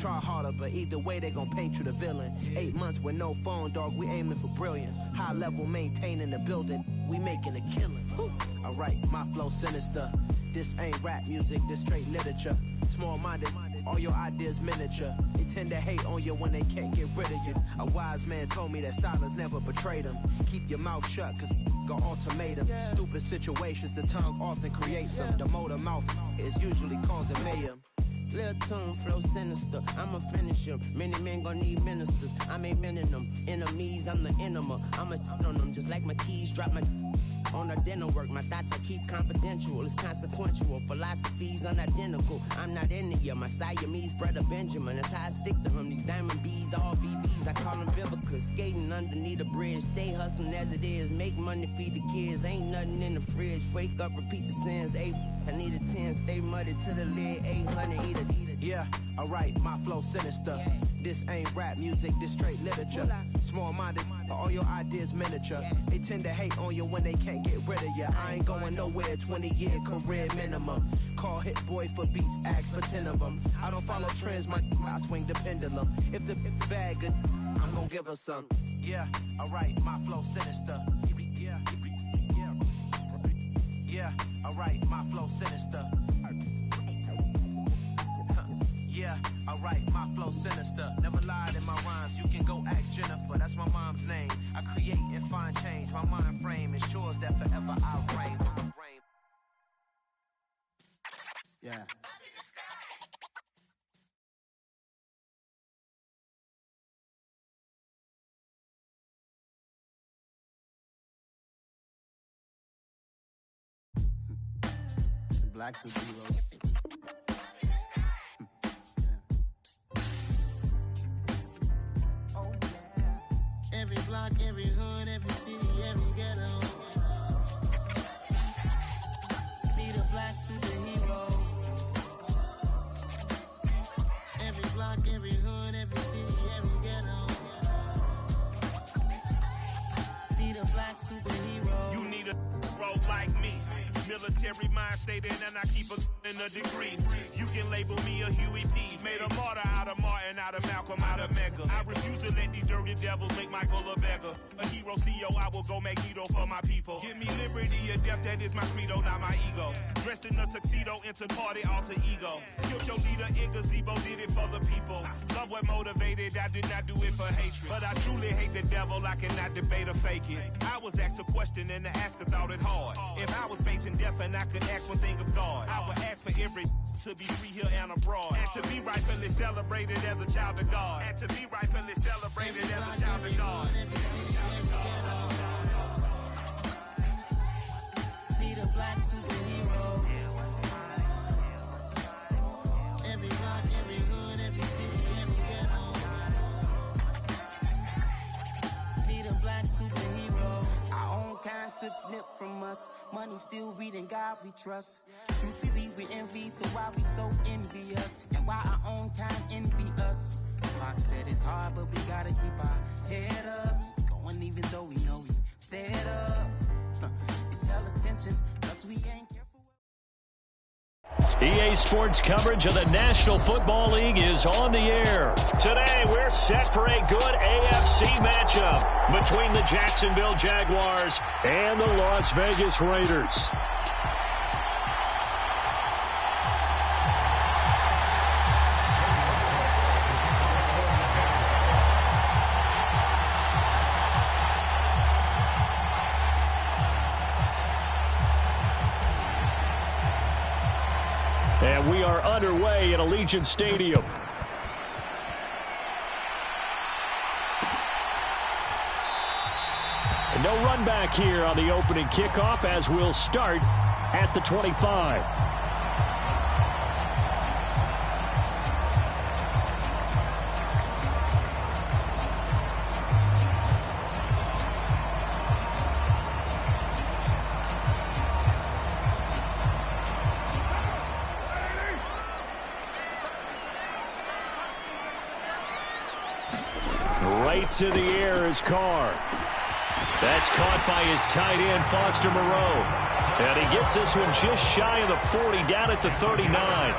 Try harder, but either way they gon' paint you the villain. 8 months with no phone, dog, we aiming for brilliance. High level maintaining the building, we making a killing. Alright, my flow sinister. This ain't rap music, this straight literature. Small-minded, all your ideas miniature. They tend to hate on you when they can't get rid of you. A wise man told me that silence never betrayed him. Keep your mouth shut, cause got ultimatums. Stupid situations, the tongue often creates them. The motor mouth is usually causing mayhem. Lil' tune, flow sinister, I'ma finish him. Many men gon' need ministers, I'm aiming them. Enemies, I'm the enema, I'ma on them. Just like my keys, drop my on the dental work. My thoughts I keep confidential, it's consequential. Philosophies unidentical, I'm not in it yet. My Siamese brother Benjamin, that's how I stick to him. These diamond bees, all BBs, I call them Vivica. Skating underneath a bridge, stay hustling as it is. Make money, feed the kids, ain't nothing in the fridge. Wake up, repeat the sins, I need a 10, stay muddy to the lid, 800, eat it. Yeah, alright, my flow sinister. This ain't rap music, this straight literature. Small-minded, all your ideas miniature. They tend to hate on you when they can't get rid of you. I ain't going nowhere, 20-year career minimum. Call Hit Boy for beats, ask for 10 of them. I don't follow trends, I swing the pendulum. If the bag good, I'm gonna give her some. Yeah, alright, my flow sinister. Yeah, alright, my flow sinister. Yeah, alright, my flow sinister. Never lied in my rhymes, you can go ask Jennifer. That's my mom's name. I create and find change. My mind frame ensures that forever I'll reign. Yeah. Black superheroes. Oh yeah. Every block, every hood, every city, every ghetto. Need a black superhero. Every block, every hood, every city, every ghetto. Need a black superhero. You need a bro like me. Military mind stated, and I keep in a degree. You can label me a Huey P. Made a martyr out of Martin, out of Malcolm, out of Mega. I refuse to let these dirty devils make Michael a beggar. A hero CEO, I will go Magneto for my people. Give me liberty or death, that is my credo, not my ego. Dressed in a tuxedo, into party, alter ego. Killed your leader in gazebo, did it for the people. Love what motivated, I did not do it for hatred. But I truly hate the devil, I cannot debate or fake it. I was asked a question and the asker thought it hard. If I was facing death and I could ask one thing of God, I would ask for every to be free here and abroad, and to be rightfully celebrated as a child of God, and to be rightfully celebrated as a child of God. Need a black superhero. Every block, every hood, every city, every ghetto. Need a black superhero. Our own kind took nip from us. Money still reading God we trust. Truthfully we envy, so why we so envious? And why our own kind envy us? Pac said it's hard, but we gotta keep our head up. Going even though we know we fed up. It's hella tension, cause we ain't careful. EA Sports coverage of the National Football League is on the air. Today, we're set for a good AFC matchup between the Jacksonville Jaguars and the Las Vegas Raiders. And we are underway at Allegiant Stadium. And no run back here on the opening kickoff, as we'll start at the 25. Right to the air is Carr. That's caught by his tight end, Foster Moreau. And he gets this one just shy of the 40, down at the 39.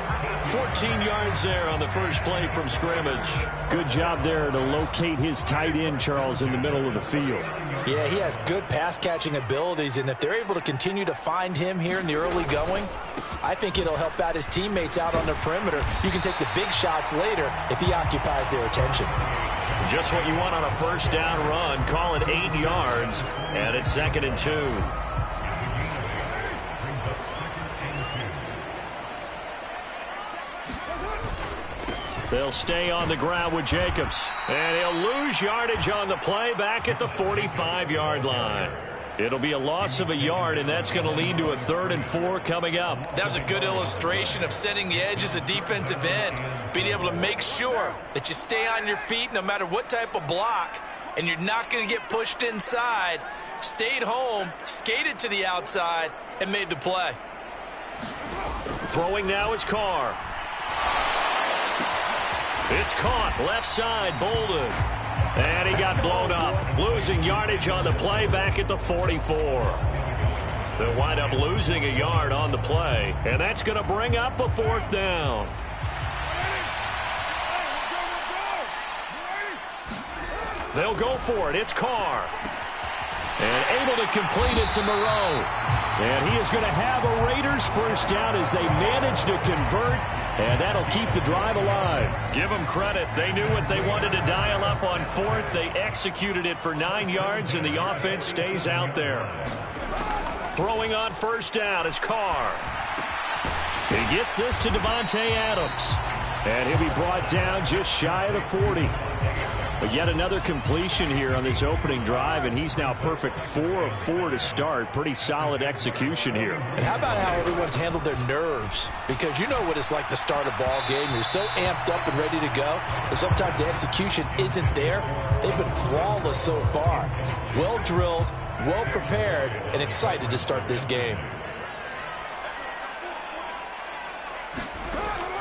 14 yards there on the first play from scrimmage. Good job there to locate his tight end, Charles, in the middle of the field. Yeah, he has good pass-catching abilities, and if they're able to continue to find him here in the early going, I think it'll help out his teammates out on the perimeter. You can take the big shots later if he occupies their attention. Just what you want on a first down run. Call it 8 yards, and it's 2nd and 2. They'll stay on the ground with Jacobs. And he'll lose yardage on the play back at the 45-yard line. It'll be a loss of a yard, and that's going to lead to a 3rd and 4 coming up. That was a good illustration of setting the edge as a defensive end, being able to make sure that you stay on your feet no matter what type of block, and you're not going to get pushed inside. Stayed home, skated to the outside, and made the play. Throwing now is Carr. It's caught, left side, Bolden. And he got blown up, losing yardage on the play back at the 44. They'll wind up losing a yard on the play, and that's going to bring up a 4th down. They'll go for it. It's Carr. And able to complete it to Moreau. And he is going to have a Raiders first down as they manage to convert, and that'll keep the drive alive. Give them credit. They knew what they wanted to dial up on 4th. They executed it for 9 yards, and the offense stays out there. Throwing on first down is Carr. He gets this to Davante Adams. And he'll be brought down just shy of the 40. But yet another completion here on this opening drive, and he's now perfect 4 of 4 to start. Pretty solid execution here. And how about how everyone's handled their nerves? Because you know what it's like to start a ball game. You're so amped up and ready to go, and sometimes the execution isn't there. They've been flawless so far. Well drilled, well prepared, and excited to start this game.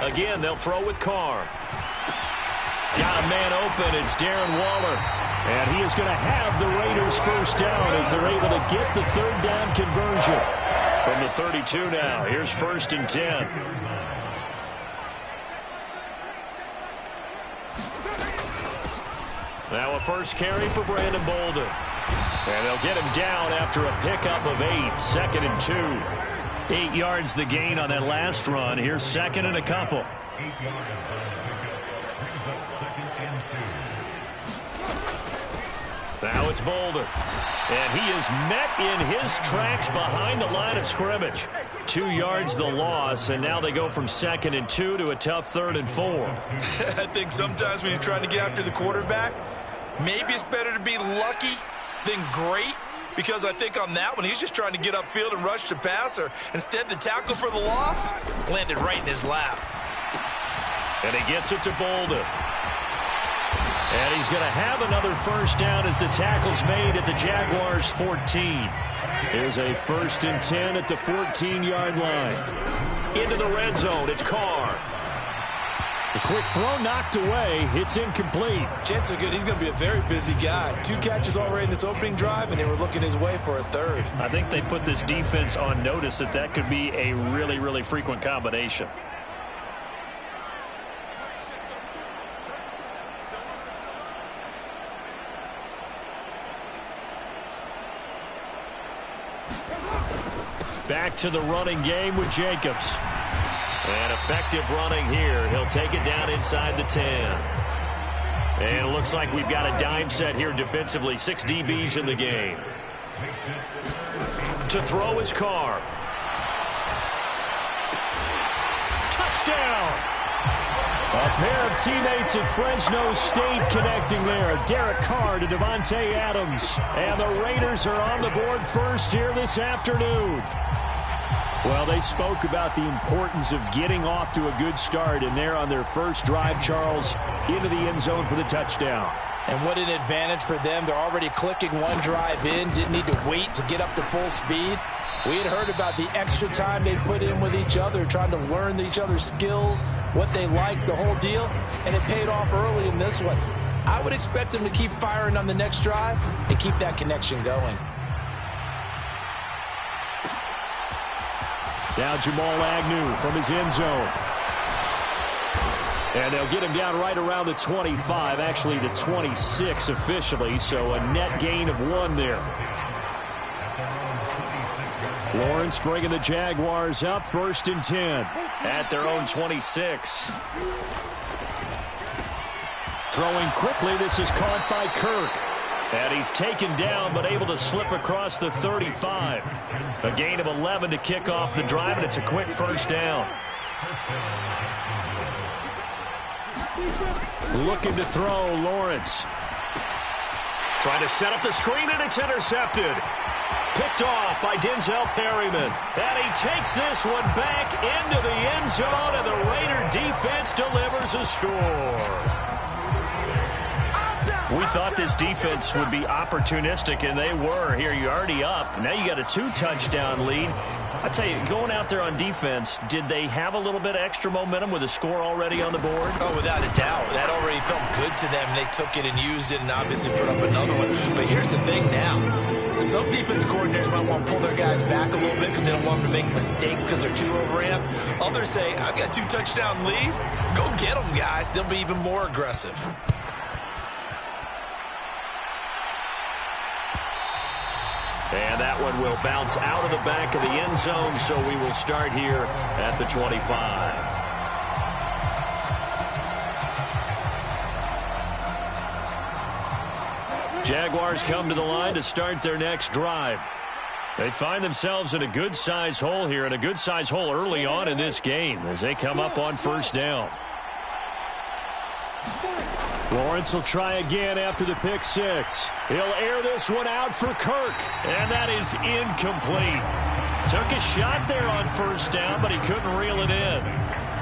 Again, they'll throw with Carr. Got a man open. It's Darren Waller. And he is going to have the Raiders first down as they're able to get the 3rd down conversion. From the 32 now, here's 1st and 10. Now a first carry for Brandon Bolden. And they'll get him down after a pickup of 8. 2nd and 2. 8 yards the gain on that last run. Here's 2nd and a couple. Now it's Bolden. And he is met in his tracks behind the line of scrimmage. 2 yards the loss, and now they go from 2nd and 2 to a tough 3rd and 4. I think sometimes when you're trying to get after the quarterback, maybe it's better to be lucky than great, because I think on that one, he's just trying to get upfield and rush the passer. Instead, the tackle for the loss landed right in his lap. And he gets it to Bolden. And he's going to have another first down as the tackle's made at the Jaguars' 14. Here's a 1st and 10 at the 14-yard line. Into the red zone, it's Carr. The quick throw knocked away. It's incomplete. Chances are good he's going to be a very busy guy. 2 catches already in this opening drive, and they were looking his way for a 3rd. I think they put this defense on notice that that could be a really, really frequent combination. Back to the running game with Jacobs. And effective running here. He'll take it down inside the 10. And it looks like we've got a dime set here defensively. 6 DBs in the game. To throw his Carr. Touchdown! A pair of teammates at Fresno State connecting there. Derek Carr to Davante Adams. And the Raiders are on the board first here this afternoon. Well, they spoke about the importance of getting off to a good start, and they're on their first drive, Charles, into the end zone for the touchdown. And what an advantage for them. They're already clicking one drive in, didn't need to wait to get up to full speed. We had heard about the extra time they put in with each other, trying to learn each other's skills, what they like, the whole deal, and it paid off early in this one. I would expect them to keep firing on the next drive and keep that connection going. Now Jamal Agnew from his end zone. And they'll get him down right around the 25, actually the 26 officially, so a net gain of 1 there. Lawrence bringing the Jaguars up, 1st and 10. At their own 26. Throwing quickly, this is caught by Kirk. And he's taken down, but able to slip across the 35. A gain of 11 to kick off the drive, and it's a quick 1st down. Looking to throw, Lawrence. Trying to set up the screen, and it's intercepted. Picked off by Denzel Perryman. And he takes this one back into the end zone, and the Raider defense delivers a score. We thought this defense would be opportunistic, and they were. Here, you're already up. Now you got a 2-touchdown lead. I tell you, going out there on defense, did they have a little bit of extra momentum with a score already on the board? Oh, without a doubt. That already felt good to them. They took it and used it and obviously put up another one. But here's the thing now. Some defense coordinators might want to pull their guys back a little bit because they don't want them to make mistakes because they're too overamped. Others say, I've got a 2-touchdown lead. Go get them, guys. They'll be even more aggressive. And that one will bounce out of the back of the end zone, so we will start here at the 25. Jaguars come to the line to start their next drive. They find themselves in a good-size hole here, and a good-size hole early on in this game as they come up on 1st down. Lawrence will try again after the pick 6. He'll air this one out for Kirk, and that is incomplete. Took a shot there on 1st down, but he couldn't reel it in.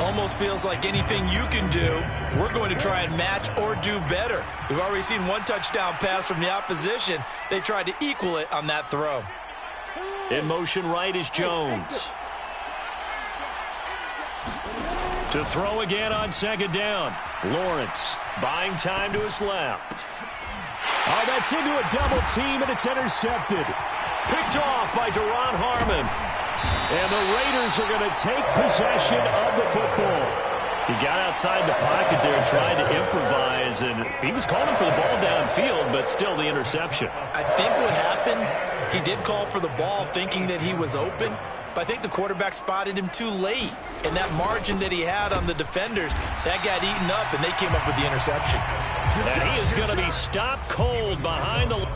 Almost feels like anything you can do, we're going to try and match or do better. We've already seen 1 touchdown pass from the opposition. They tried to equal it on that throw. In motion right is Jones. To throw again on 2nd down. Lawrence buying time to his left. Oh, that's into a double team, and it's intercepted. Picked off by Duron Harmon. And the Raiders are going to take possession of the football. He got outside the pocket there and tried to improvise, and he was calling for the ball downfield, but still the interception. I think what happened, he did call for the ball thinking that he was open, but I think the quarterback spotted him too late. And that margin that he had on the defenders, that got eaten up, and they came up with the interception. And he is going to be stopped cold behind the...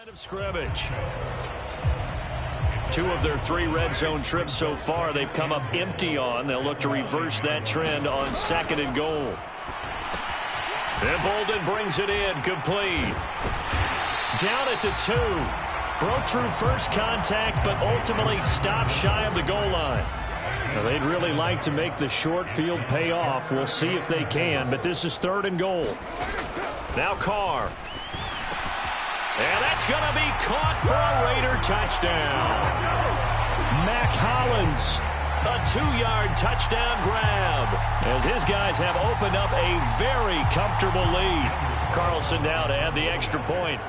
Line of scrimmage. 2 of their 3 red zone trips so far they've come up empty on. They'll look to reverse that trend on 2nd and goal. And Bolden brings it in, complete. Down at the 2. Broke through first contact, but ultimately stopped shy of the goal line. Now, they'd really like to make the short field pay off. We'll see if they can, but this is 3rd and goal. Now Carr. And that's going to be caught for a Raider touchdown. Mac Hollins, a 2-yard touchdown grab, as his guys have opened up a very comfortable lead. Carlson now to add the extra point.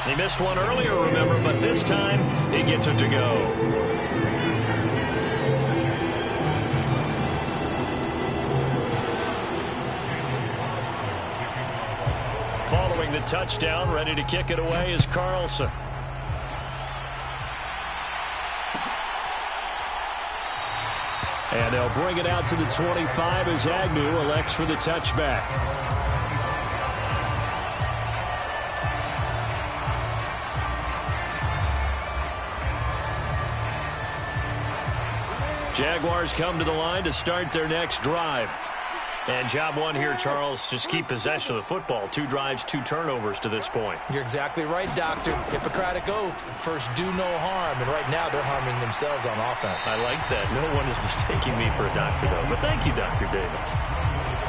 He missed one earlier, remember, but this time he gets it to go. Following the touchdown, ready to kick it away is Carlson. And they'll bring it out to the 25 as Agnew elects for the touchback. Jaguars come to the line to start their next drive. And job one here, Charles, just keep possession of the football. 2 drives, 2 turnovers to this point. You're exactly right, Doctor. Hippocratic oath. First, do no harm. And right now, they're harming themselves on offense. I like that. No one is mistaking me for a doctor, though. But thank you, Dr. Davis.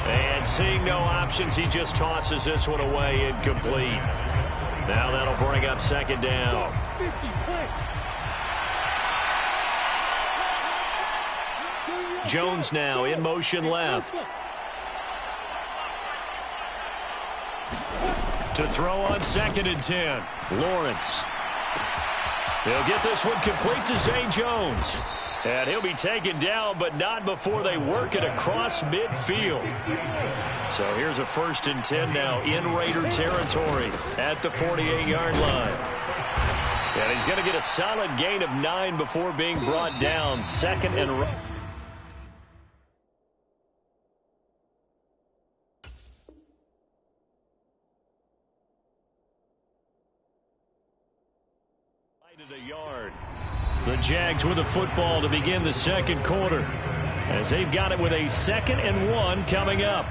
And seeing no options, he just tosses this one away incomplete. Now that'll bring up 2nd down. Jones now in motion left. To throw on 2nd and 10. Lawrence. They'll get this one complete to Zay Jones. And he'll be taken down, but not before they work it across midfield. So here's a 1st and 10 now in Raider territory at the 48-yard line. And he's going to get a solid gain of 9 before being brought down. 2nd and the yard. The Jags with the football to begin the 2nd quarter, as they've got it with a 2nd and 1 coming up.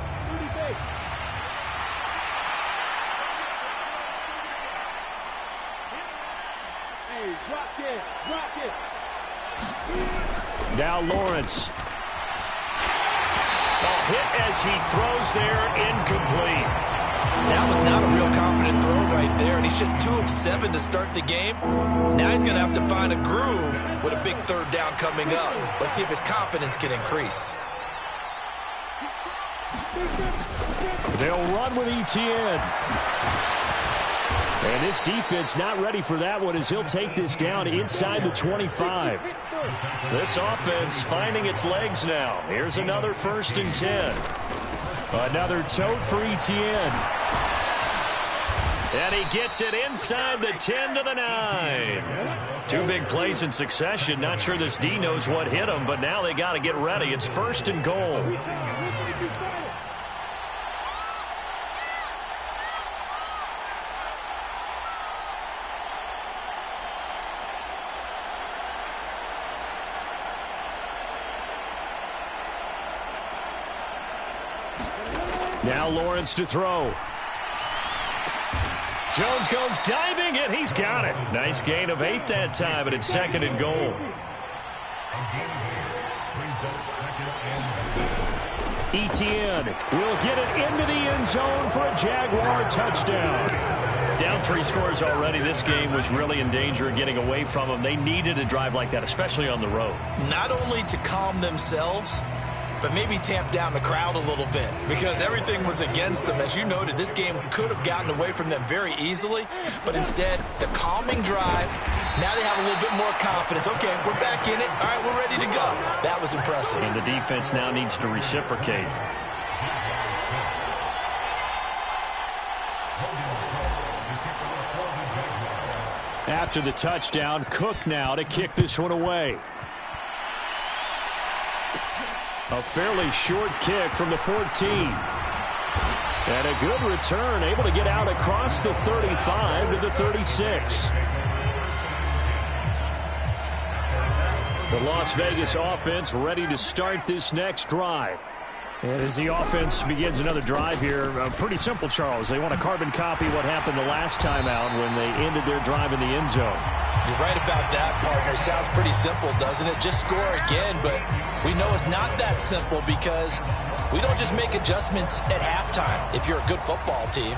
Now Lawrence. A hit as he throws there, incomplete. That was not a real confident throw right there, and he's just 2 of 7 to start the game. Now he's going to have to find a groove with a big 3rd down coming up. Let's see if his confidence can increase. They'll run with Etienne. And this defense not ready for that one as he'll take this down inside the 25. This offense finding its legs now. Here's another 1st and 10. Another tote for Etienne. And he gets it inside the 10 to the 9. 2 big plays in succession. Not sure this D knows what hit him, but now they got to get ready. It's 1st and goal. Now Lawrence to throw. Jones goes diving, and he's got it. Nice gain of 8 that time, but it's 2nd and goal. Etienne will get it into the end zone for a Jaguar touchdown. Down 3 scores already. This game was really in danger of getting away from them. They needed a drive like that, especially on the road. Not only to calm themselves, but maybe tamp down the crowd a little bit, because everything was against them. As you noted, this game could have gotten away from them very easily, but instead, the calming drive, now they have a little bit more confidence. Okay, we're back in it. All right, we're ready to go. That was impressive. And the defense now needs to reciprocate. After the touchdown, Cook now to kick this one away. A fairly short kick from the 14. And a good return, able to get out across the 35 to the 36. The Las Vegas offense ready to start this next drive. And as the offense begins another drive here, pretty simple, Charles. They want to carbon copy what happened the last time out when they ended their drive in the end zone. You're right about that, partner. Sounds pretty simple, doesn't it? Just score again, but we know it's not that simple because we don't just make adjustments at halftime if you're a good football team.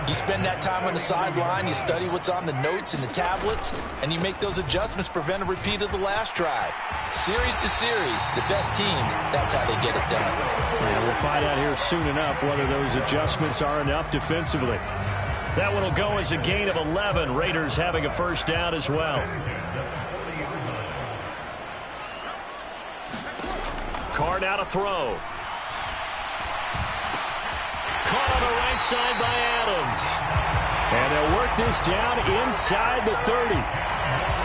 You spend that time on the sideline, you study what's on the notes and the tablets, and you make those adjustments, prevent a repeat of the last drive. Series to series, the best teams, that's how they get it done. Yeah, we'll find out here soon enough whether those adjustments are enough defensively. That one will go as a gain of 11. Raiders having a first down as well. Carr now to throw. Caught on the right side by Adams. And they'll work this down inside the 30.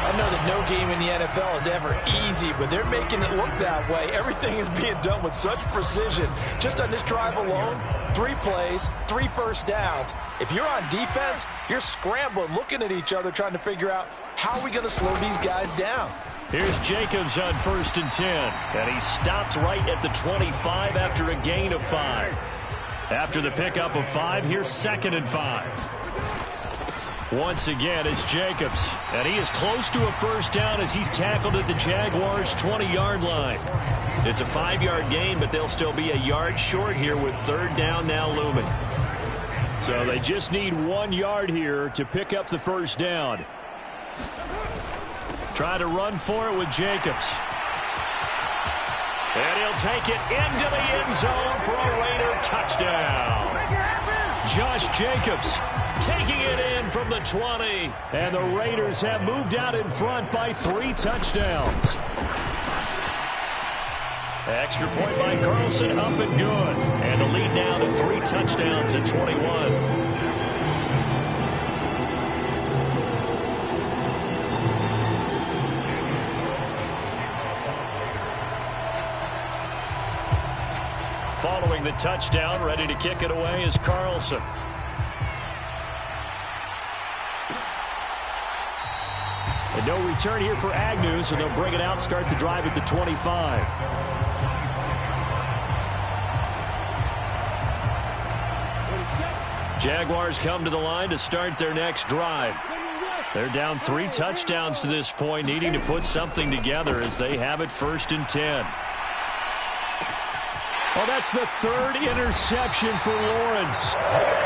I know that no game in the NFL is ever easy, but they're making it look that way. Everything is being done with such precision. Just on this drive alone, 3 plays, 3 first downs. If you're on defense, you're scrambling, looking at each other, trying to figure out how are we going to slow these guys down. Here's Jacobs on 1st and 10. And he stopped right at the 25 after a gain of 5. After the pickup of 5, here's 2nd and 5. Once again, it's Jacobs. And he is close to a first down as he's tackled at the Jaguars' 20-yard line. It's a 5-yard gain, but they'll still be a yard short here with 3rd down now looming. So they just need 1 yard here to pick up the first down. Try to run for it with Jacobs. And he'll take it into the end zone for a Raider touchdown. Josh Jacobs taking it in from the 20. And the Raiders have moved out in front by 3 touchdowns. Extra point by Carlson, up and good. And the lead now to 3 touchdowns at 21. Following the touchdown, ready to kick it away is Carlson. And no return here for Agnew, so they'll bring it out, start the drive at the 25. Jaguars come to the line to start their next drive. They're down 3 touchdowns to this point, needing to put something together as they have it 1st and 10. Oh, that's the 3rd interception for Lawrence.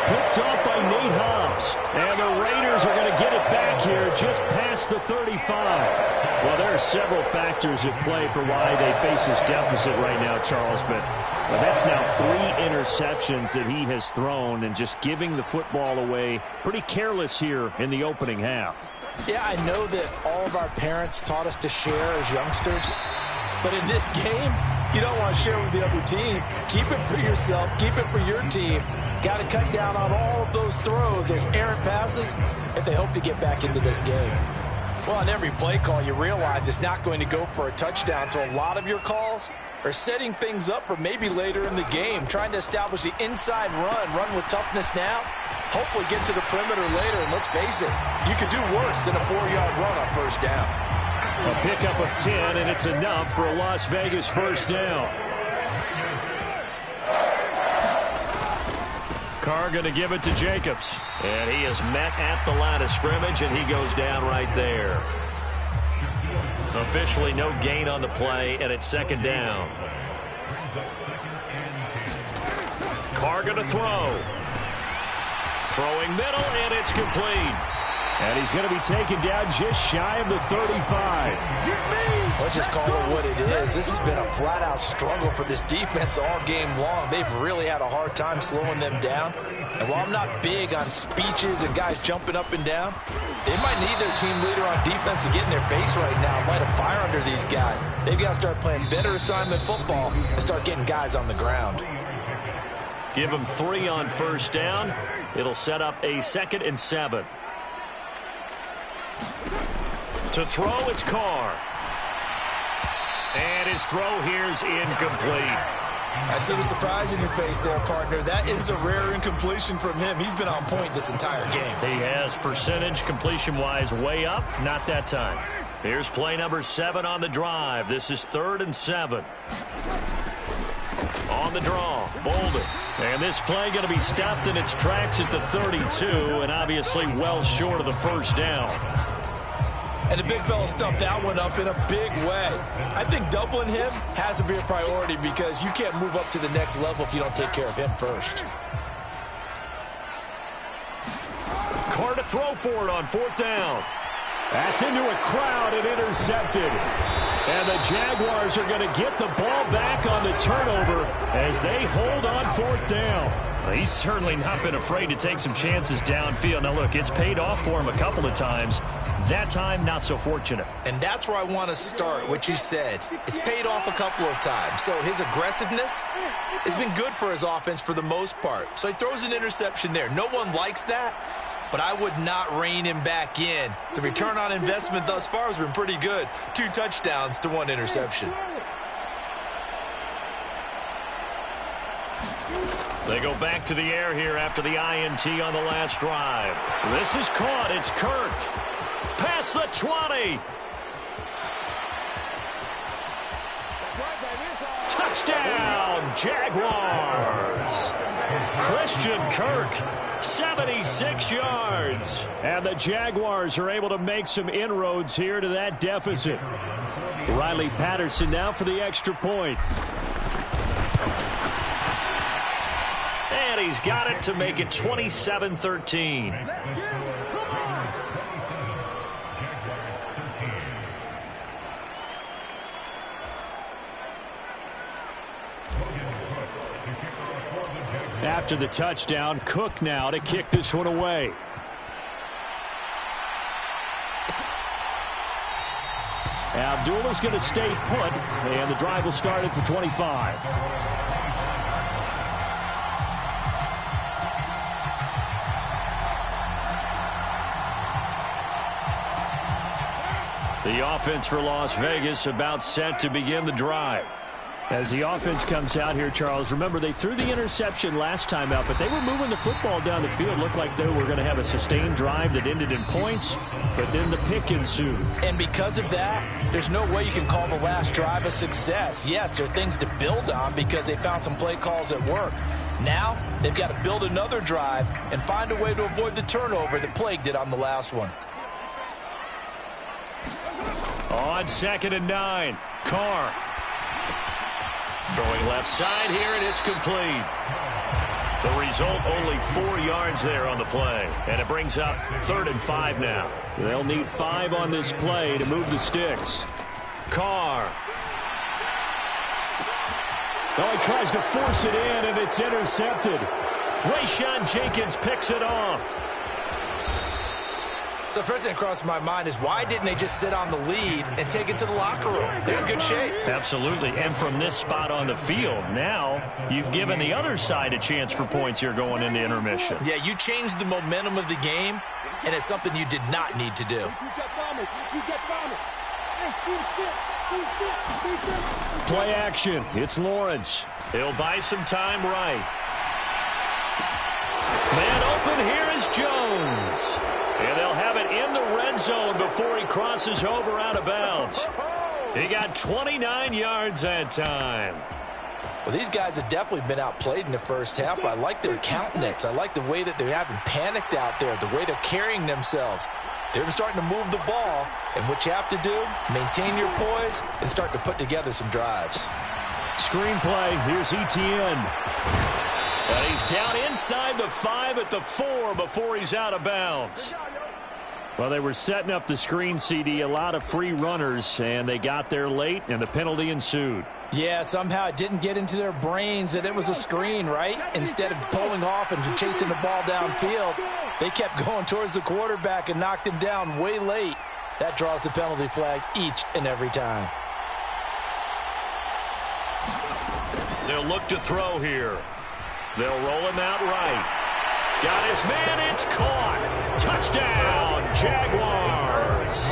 Picked off by Nate Hobbs. And the Raiders are going to get it back here just past the 35. Well, there are several factors at play for why they face this deficit right now, Charles. But that's now 3 interceptions that he has thrown and just giving the football away. Pretty careless here in the opening half. Yeah, I know that all of our parents taught us to share as youngsters. But in this game, you don't want to share with the other team. Keep it for yourself. Keep it for your team. Got to cut down on all of those throws, those errant passes, if they hope to get back into this game. Well, on every play call, you realize it's not going to go for a touchdown. So a lot of your calls are setting things up for maybe later in the game, trying to establish the inside run with toughness now. Hopefully get to the perimeter later. And let's face it, you could do worse than a 4-yard run on first down. A pickup of 10, and it's enough for a Las Vegas first down. Carr going to give it to Jacobs. And he is met at the line of scrimmage, and he goes down right there. Officially no gain on the play, and it's 2nd down. Carr going to throw. Throwing middle, and it's complete. And he's going to be taken down just shy of the 35. Let's just call it what it is. This has been a flat-out struggle for this defense all game long. They've really had a hard time slowing them down. And while I'm not big on speeches and guys jumping up and down, they might need their team leader on defense to get in their face right now and light a fire under these guys. They've got to start playing better assignment football and start getting guys on the ground. Give them 3 on first down. It'll set up a 2nd and 7. To throw, it's Carr. And his throw here's incomplete. I see the surprise in your face there, partner. That is a rare incompletion from him. He's been on point this entire game. He has percentage completion-wise way up. Not that time. Here's play number 7 on the drive. This is 3rd and 7. On the draw, Bolden. And this play going to be stopped in its tracks at the 32, and obviously well short of the first down. And the big fella stuffed that one up in a big way. I think doubling him has to be a priority because you can't move up to the next level if you don't take care of him first. Carr to throw for it on 4th down. That's into a crowd and intercepted. And the Jaguars are going to get the ball back on the turnover as they hold on 4th down. He's certainly not been afraid to take some chances downfield. Now, look, it's paid off for him a couple of times. That time, not so fortunate. And that's where I want to start, what you said. It's paid off a couple of times. So his aggressiveness has been good for his offense for the most part. So he throws an interception there. No one likes that, but I would not rein him back in. The return on investment thus far has been pretty good. 2 touchdowns to 1 interception. They go back to the air here after the INT on the last drive. This is caught. It's Kirk. Past the 20. Touchdown, Jaguars. Christian Kirk, 76 yards. And the Jaguars are able to make some inroads here to that deficit. Riley Patterson now for the extra point. And he's got it to make it 27-13. After the touchdown, Cook now to kick this one away. Abdullah's going to stay put, and the drive will start at the 25. The offense for Las Vegas about set to begin the drive. As the offense comes out here, Charles, remember they threw the interception last time out, but they were moving the football down the field. Looked like they were going to have a sustained drive that ended in points, but then the pick ensued. And because of that, there's no way you can call the last drive a success. Yes, there are things to build on because they found some play calls that work. Now, they've got to build another drive and find a way to avoid the turnover that plagued it on the last one. On 2nd and 9, Carr. Throwing left side here, and it's complete. The result, only 4 yards there on the play. And it brings up 3rd and 5 now. They'll need 5 on this play to move the sticks. Carr. Oh, he tries to force it in, and it's intercepted. Rayshawn Jenkins picks it off. So the first thing that crossed my mind is why didn't they just sit on the lead and take it to the locker room? They're in good shape. Absolutely. And from this spot on the field, now you've given the other side a chance for points here going into intermission. Yeah, you changed the momentum of the game, and it's something you did not need to do. Play action. It's Lawrence. He'll buy some time right. Man open, here is Jones. And they'll have it in the red zone before he crosses over out of bounds. He got 29 yards that time. Well, these guys have definitely been outplayed in the first half. I like their countenance. I like the way that they haven't panicked out there, the way they're carrying themselves. They're starting to move the ball, and what you have to do, maintain your poise and start to put together some drives. Screenplay, here's Etienne. And he's down inside the 5 at the 4 before he's out of bounds. Well, they were setting up the screen, CD, a lot of free runners, and they got there late, and the penalty ensued. Yeah, somehow it didn't get into their brains that it was a screen, right? Instead of pulling off and chasing the ball downfield, they kept going towards the quarterback and knocked him down way late. That draws the penalty flag each and every time. They'll look to throw here. They'll roll him out right. Got his man, it's caught. Touchdown, Jaguars.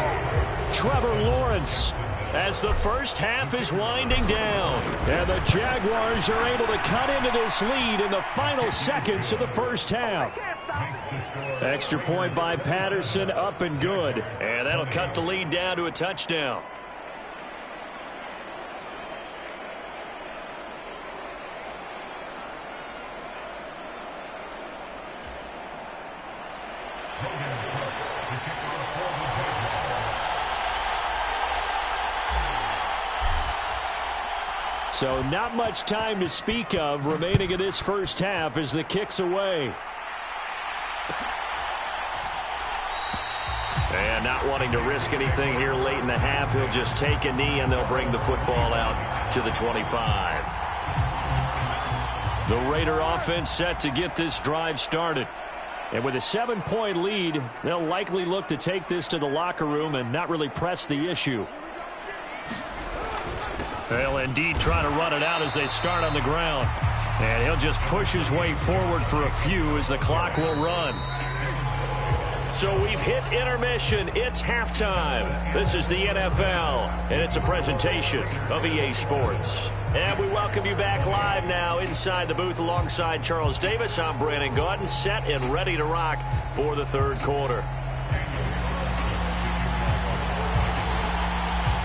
Trevor Lawrence as the first half is winding down. And the Jaguars are able to cut into this lead in the final seconds of the first half. Extra point by Patterson, up and good. And that'll cut the lead down to a touchdown. So not much time to speak of remaining in this first half as the kick's away. And not wanting to risk anything here late in the half, he'll just take a knee and they'll bring the football out to the 25. The Raider offense set to get this drive started. And with a 7-point lead, they'll likely look to take this to the locker room and not really press the issue. They'll indeed try to run it out as they start on the ground. And he'll just push his way forward for a few as the clock will run. So we've hit intermission. It's halftime. This is the NFL, and it's a presentation of EA Sports. And we welcome you back live now inside the booth alongside Charles Davis. I'm Brandon Gaudin, set and ready to rock for the third quarter.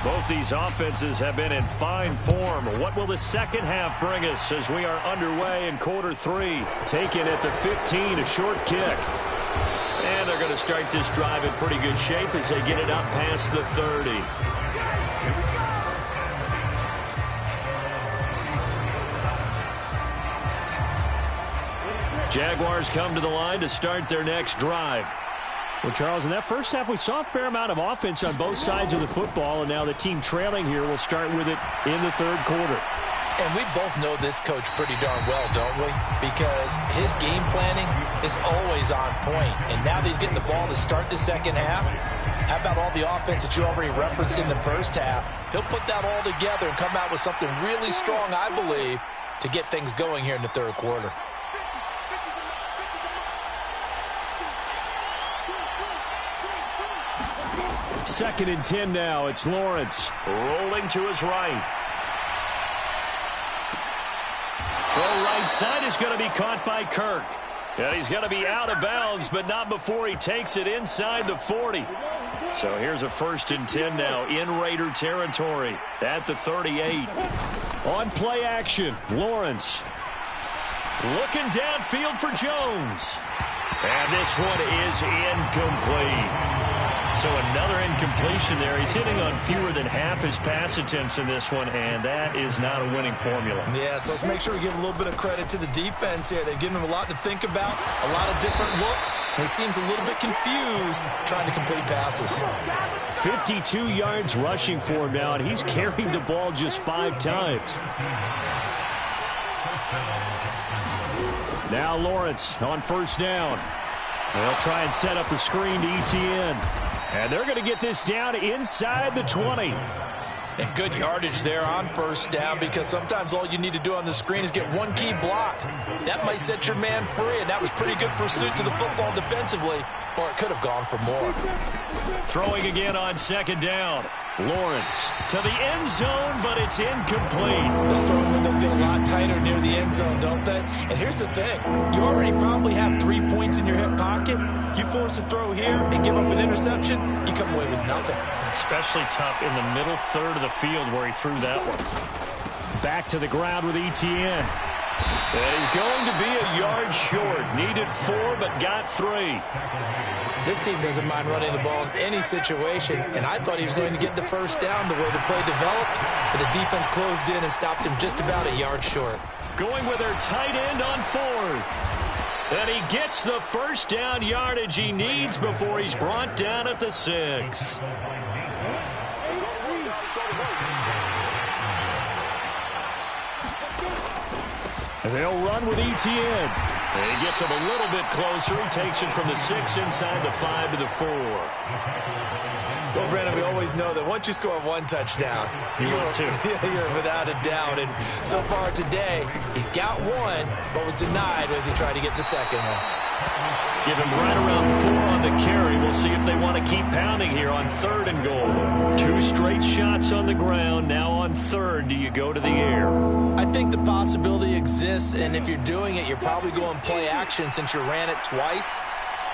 Both these offenses have been in fine form. What will the second half bring us as we are underway in quarter three? Taken at the 15, a short kick. And they're going to start this drive in pretty good shape as they get it up past the 30. Jaguars come to the line to start their next drive. Well, Charles, in that first half, we saw a fair amount of offense on both sides of the football, and now the team trailing here will start with it in the third quarter. And we both know this coach pretty darn well, don't we? Because his game planning is always on point. And now that he's getting the ball to start the second half, how about all the offense that you already referenced in the first half? He'll put that all together and come out with something really strong, I believe, to get things going here in the third quarter. Second and 10 now. It's Lawrence rolling to his right. Throw right side is going to be caught by Kirk. And he's going to be out of bounds, but not before he takes it inside the 40. So here's a first and 10 now in Raider territory at the 38. On play action, Lawrence looking downfield for Jones. And this one is incomplete. So another incompletion there. He's hitting on fewer than half his pass attempts in this one, and that is not a winning formula. Yeah, so let's make sure we give a little bit of credit to the defense here. They've given him a lot to think about, a lot of different looks, and he seems a little bit confused trying to complete passes. 52 yards rushing for him now, and he's carried the ball just 5 times. Now Lawrence on first down. They'll try and set up the screen to Etienne. And they're going to get this down inside the 20. And good yardage there on first down, because sometimes all you need to do on the screen is get one key block. That might set your man free, and that was pretty good pursuit to the football defensively, or it could have gone for more. Throwing again on second down. Lawrence to the end zone, but it's incomplete. Those throwing windows get a lot tighter near the end zone, don't they? And here's the thing. You already probably have 3 points in your hip pocket. You force a throw here and give up an interception, you come away with nothing. Especially tough in the middle third of the field where he threw that one. Back to the ground with Etienne. And he's going to be a yard short. Needed 4, but got 3. This team doesn't mind running the ball in any situation, and I thought he was going to get the first down the way the play developed, but the defense closed in and stopped him just about a yard short. Going with their tight end on 4th. And he gets the first down yardage he needs before he's brought down at the 6. And they'll run with Etienne. And he gets him a little bit closer. He takes it from the 6 inside the 5 to the 4. Well, Brandon, we always know that once you score one touchdown, you're without a doubt. And so far today, he's got one, but was denied as he tried to get the second one. Give him right around 4 on the carry. We'll see if they want to keep pounding here on 3rd and goal. 2 straight shots on the ground. Now on 3rd, do you go to the air? I think the possibility exists, and if you're doing it, you're probably going play action since you ran it twice.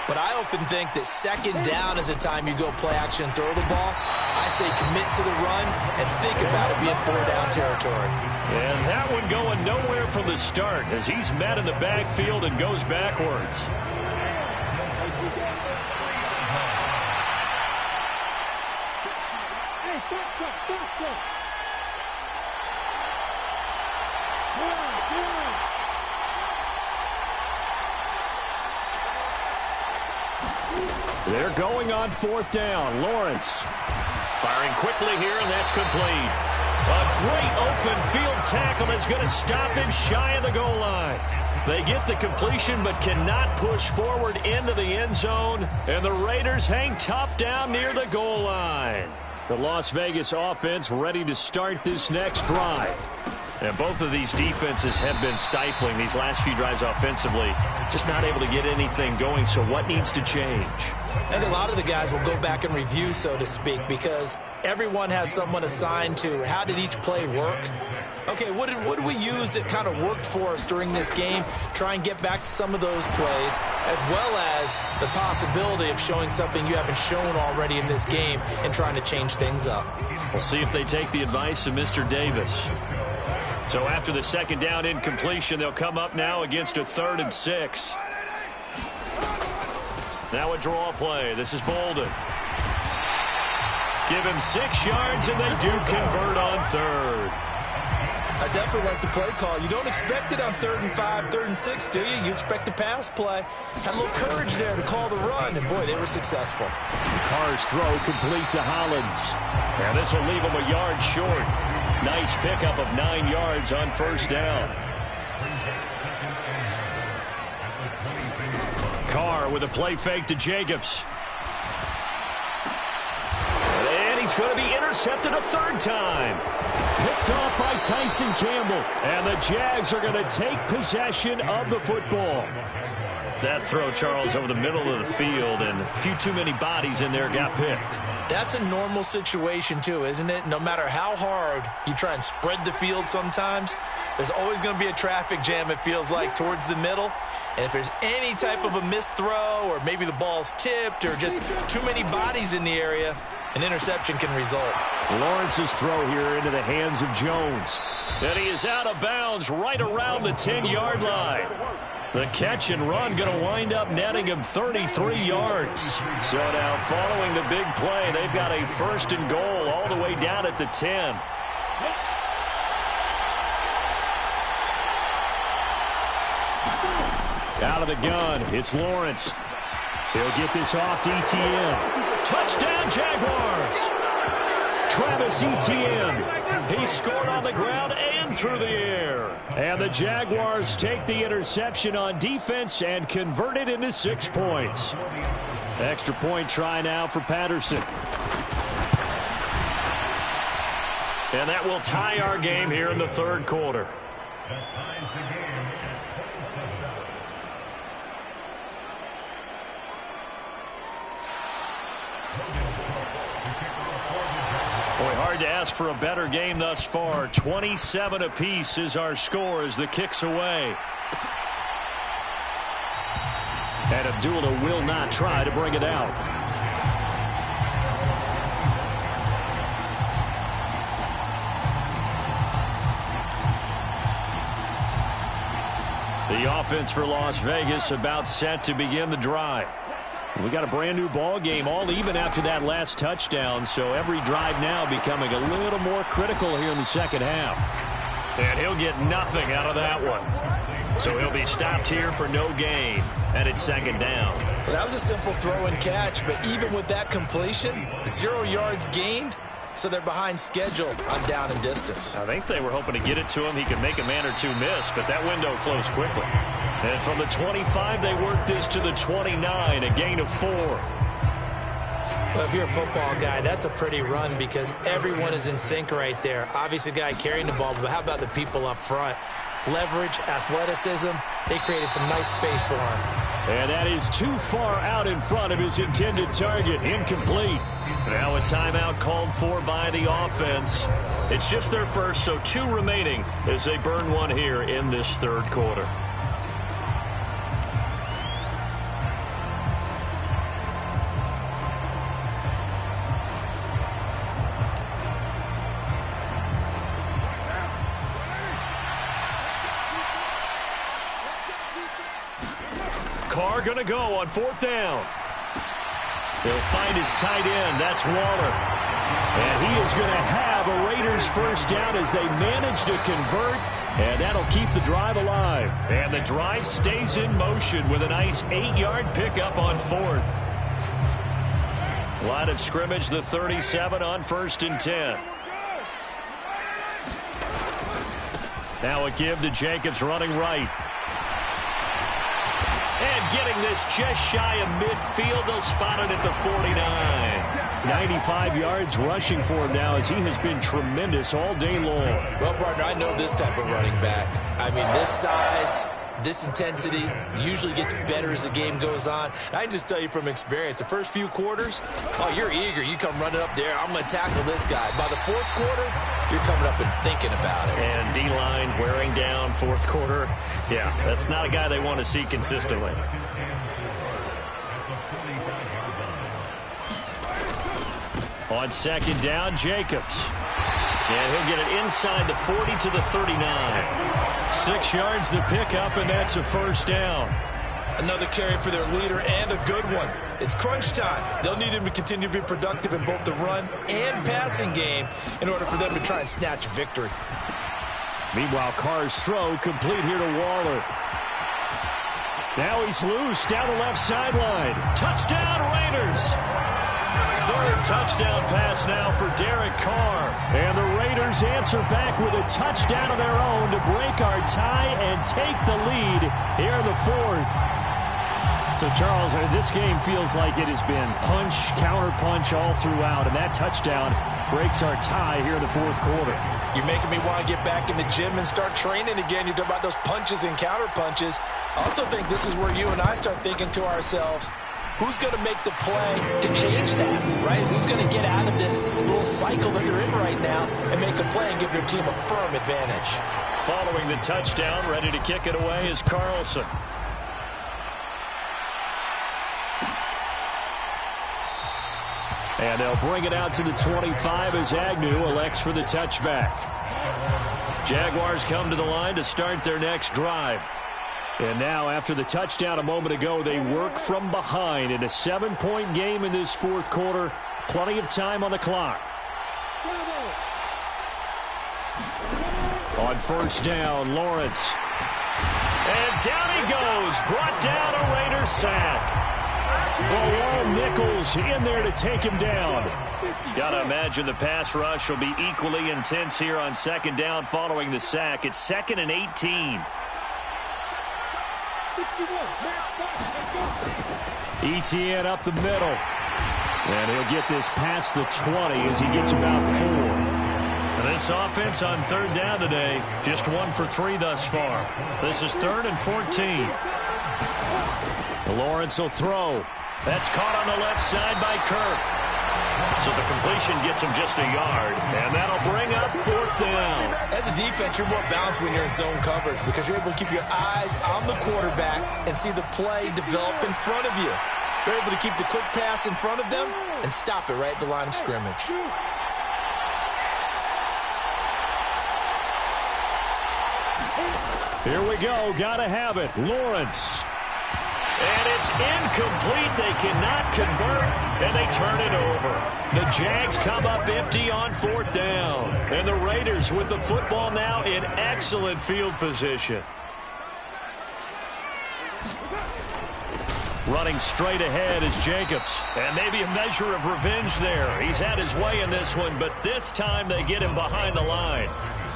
But I often think that 2nd down is a time you go play action and throw the ball. I say commit to the run and think about it being 4-down territory. And that one going nowhere from the start as he's met in the backfield and goes backwards. They're going on 4th down. Lawrence firing quickly here, and that's complete. A great open field tackle is going to stop him shy of the goal line. They get the completion but cannot push forward into the end zone, and the Raiders hang tough down near the goal line. The Las Vegas offense ready to start this next drive. And both of these defenses have been stifling these last few drives offensively. Just not able to get anything going, so what needs to change? I think a lot of the guys will go back and review, so to speak, because everyone has someone assigned to how did each play work. Okay, what did we use that kind of worked for us during this game? Try and get back to some of those plays, as well as the possibility of showing something you haven't shown already in this game and trying to change things up. We'll see if they take the advice of Mr. Davis. So after the 2nd down incompletion, they'll come up now against a 3rd and 6. Now a draw play. This is Bolden. Give him 6 yards, and they do convert on 3rd. I definitely like the play call. You don't expect it on 3rd and 5, 3rd and 6, do you? You expect a pass play. Had a little courage there to call the run, and boy, they were successful. Carr's throw complete to Hollins. And this will leave him a yard short. Nice pickup of 9 yards on 1st down. Carr with a play fake to Jacobs. And he's going to be intercepted a 3rd time. Picked off by Tyson Campbell. And the Jags are going to take possession of the football. That throw, Charles, over the middle of the field, and a few too many bodies in there got picked. That's a normal situation, too, isn't it? No matter how hard you try and spread the field sometimes, there's always going to be a traffic jam, it feels like, towards the middle. And if there's any type of a missed throw, or maybe the ball's tipped, or just too many bodies in the area, an interception can result. Lawrence's throw here into the hands of Jones. And he is out of bounds right around the 10-yard line. The catch and run going to wind up netting him 33 yards. So now following the big play, they've got a 1st and goal all the way down at the 10. Out of the gun, it's Lawrence. He'll get this off to Etienne. Touchdown, Jaguars! Travis Etienne. He scored on the ground and through the air. And the Jaguars take the interception on defense and convert it into 6 points. Extra point try now for Patterson. And that will tie our game here in the 3rd quarter. Boy, hard to ask for a better game thus far. 27 apiece is our score as the kick's away. And Abdullah will not try to bring it out. The offense for Las Vegas about set to begin the drive. We got a brand new ball game, all even after that last touchdown, so every drive now becoming a little more critical here in the 2nd half. And he'll get nothing out of that one. So he'll be stopped here for no gain, and it's 2nd down. Well, that was a simple throw and catch, but even with that completion, 0 yards gained, so they're behind schedule on down and distance. I think they were hoping to get it to him. He could make a man or two miss, but that window closed quickly. And from the 25, they work this to the 29, a gain of 4. Well, if you're a football guy, that's a pretty run because everyone is in sync right there. Obviously, the guy carrying the ball, but how about the people up front? Leverage, athleticism, they created some nice space for him. And that is too far out in front of his intended target. Incomplete. Now a timeout called for by the offense. It's just their first, so 2 remaining as they burn one here in this third quarter. Carr going to go on 4th down. He'll find his tight end. That's Waller. And he is going to have a Raiders first down as they manage to convert. And that'll keep the drive alive. And the drive stays in motion with a nice 8-yard pickup on 4th. Line of scrimmage, the 37 on 1st and 10. Now a give to Jacobs running right. And getting this just shy of midfield. They'll spot it at the 49. 95 yards rushing for him now as he has been tremendous all day long. Well, partner, I know this type of running back. I mean, this size, this intensity usually gets better as the game goes on. And I can just tell you from experience, the first few quarters, oh, you're eager. You come running up there. I'm going to tackle this guy. By the 4th quarter, you're coming up and thinking about it. And D-line wearing down 4th quarter. Yeah, that's not a guy they want to see consistently. On 2nd down, Jacobs. And he'll get it inside the 40 to the 39. 6 yards the pickup, and that's a first down. Another carry for their leader and a good one. It's crunch time. They'll need him to continue to be productive in both the run and passing game in order for them to try and snatch a victory. Meanwhile, Carr's throw complete here to Waller. Now he's loose down the left sideline. Touchdown, Raiders! 3rd touchdown pass now for Derek Carr. And the Raiders answer back with a touchdown of their own to break our tie and take the lead here in the 4th. So, Charles, this game feels like it has been punch, counter-punch all throughout, and that touchdown breaks our tie here in the 4th quarter. You're making me want to get back in the gym and start training again. You talk about those punches and counter-punches. I also think this is where you and I start thinking to ourselves, who's going to make the play to change that, right? Who's going to get out of this little cycle that you're in right now and make a play and give their team a firm advantage? Following the touchdown, ready to kick it away is Carlson. And they'll bring it out to the 25 as Agnew elects for the touchback. Jaguars come to the line to start their next drive. And now, after the touchdown a moment ago, they work from behind in a 7-point game in this 4th quarter. Plenty of time on the clock. On 1st down, Lawrence. And down he goes. Brought down a Raiders sack. Bilal Nichols in there to take him down. Got to imagine the pass rush will be equally intense here on 2nd down following the sack. It's 2nd and 18. Etienne up the middle. And he'll get this past the 20 as he gets about 4. And this offense on 3rd down today, just 1 for 3 thus far. This is 3rd and 14. Lawrence will throw. That's caught on the left side by Kirk. So the completion gets him just a yard, and that'll bring up 4th down. As a defense, you're more balanced when you're in zone coverage because you're able to keep your eyes on the quarterback and see the play develop in front of you. You're able to keep the quick pass in front of them and stop it right at the line of scrimmage. Here we go. Gotta have it. Lawrence. And it's incomplete. They cannot convert, and they turn it over. The Jags come up empty on 4th down. And the Raiders with the football now in excellent field position. Running straight ahead is Jacobs. And maybe a measure of revenge there. He's had his way in this one, but this time they get him behind the line.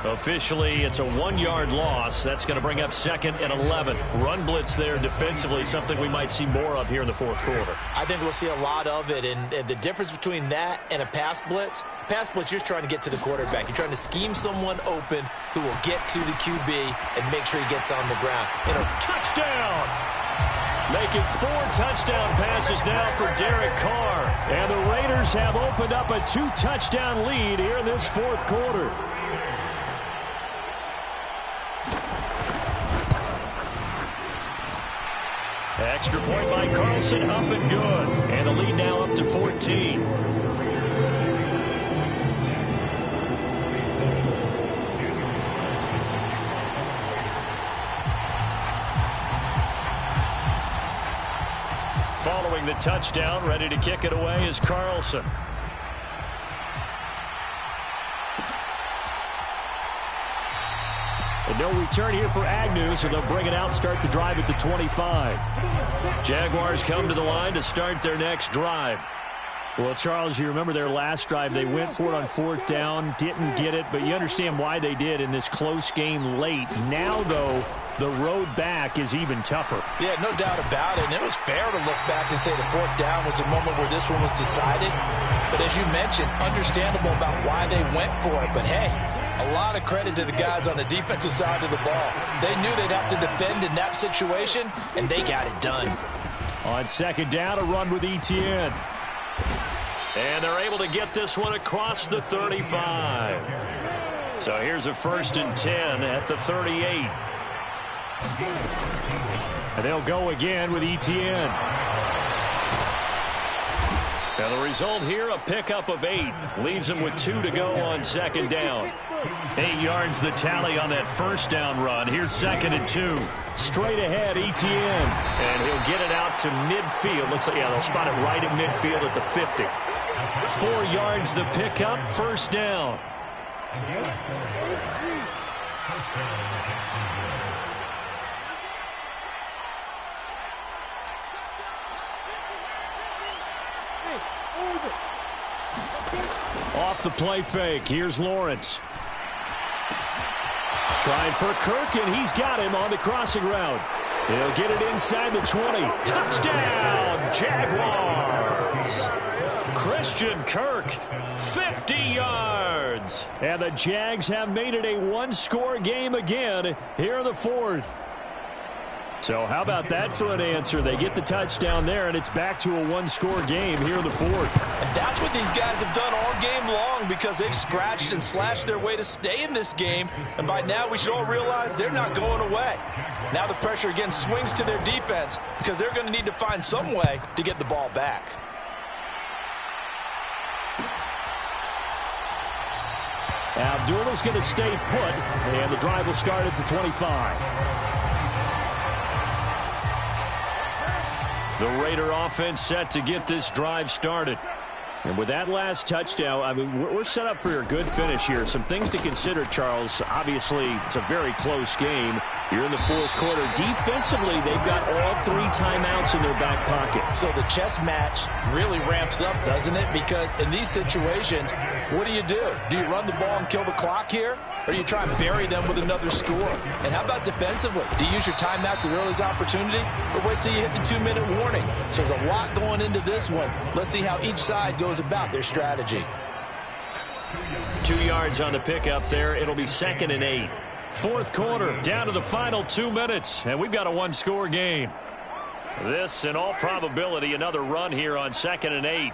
Officially, it's a 1-yard loss. That's going to bring up 2nd and 11. Run blitz there defensively, something we might see more of here in the fourth quarter. I think we'll see a lot of it, and the difference between that and a pass blitz, you're just trying to get to the quarterback. You're trying to scheme someone open who will get to the QB and make sure he gets on the ground. Touchdown! Making 4 touchdown passes now for Derek Carr. And the Raiders have opened up a 2-touchdown lead here in this fourth quarter. Extra point by Carlson, up and good. And the lead now up to 14. Following the touchdown, ready to kick it away is Carlson. And no return here for Agnew, so they'll bring it out, start the drive at the 25. Jaguars come to the line to start their next drive. Well, Charles, you remember their last drive. They went for it on 4th down, didn't get it, but you understand why they did in this close game late. Now, though, the road back is even tougher. Yeah, no doubt about it. And it was fair to look back and say the 4th down was the moment where this one was decided. But as you mentioned, understandable about why they went for it. But, hey, a lot of credit to the guys on the defensive side of the ball. They knew they'd have to defend in that situation, and they got it done. On 2nd down, a run with Etienne. And they're able to get this one across the 35. So here's a 1st and 10 at the 38. And they'll go again with Etienne. Now the result here, a pickup of 8. Leaves him with 2 to go on 2nd down. 8 yards the tally on that 1st down run. Here's 2nd and 2. Straight ahead, Etienne. And he'll get it out to midfield. Looks like, yeah, they'll spot it right at midfield at the 50. 4 yards the pickup, 1st down. Off the play fake. Here's Lawrence. Trying for Kirk, and he's got him on the crossing route. He'll get it inside the 20. Touchdown, Jaguars! Christian Kirk, 50 yards. And the Jags have made it a 1-score game again here in the 4th. So how about that for an answer? They get the touchdown there, and it's back to a 1-score game here in the 4th. And that's what these guys have done all game long, because they've scratched and slashed their way to stay in this game. And by now, we should all realize they're not going away. Now the pressure again swings to their defense, because they're going to need to find some way to get the ball back. Abdullah's going to stay put, and the drive will start at the 25. The Raider offense set to get this drive started. And with that last touchdown, I mean, we're set up for a good finish here. Some things to consider, Charles. Obviously, it's a very close game. You're in the 4th quarter. Defensively, they've got all 3 timeouts in their back pocket. So the chess match really ramps up, doesn't it? Because in these situations, what do? Do you run the ball and kill the clock here? Or do you try and bury them with another score? And how about defensively? Do you use your timeouts at earliest opportunity, or wait till you hit the 2-minute warning? So there's a lot going into this one. Let's see how each side goes about their strategy. 2 yards on the pickup there. It'll be 2nd and 8. 4th quarter, down to the final 2 minutes, and we've got a 1-score game. This, in all probability, another run here on 2nd and 8.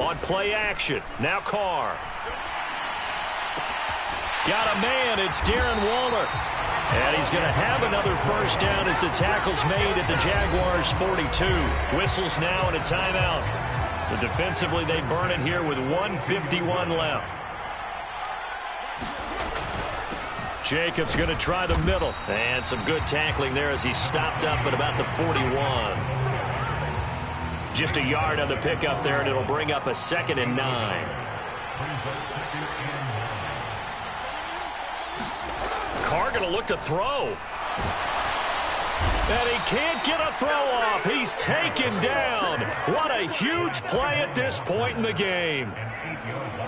On play action, now Carr. Got a man, it's Darren Waller. And he's going to have another 1st down as the tackle's made at the Jaguars' 42. Whistles now and a timeout. So defensively, they burn it here with 1:51 left. Jacobs going to try the middle. And some good tackling there as he stopped up at about the 41. Just a yard on the pickup there, and it'll bring up a 2nd and 9. Carr going to look to throw. And he can't get a throw off. He's taken down. What a huge play at this point in the game.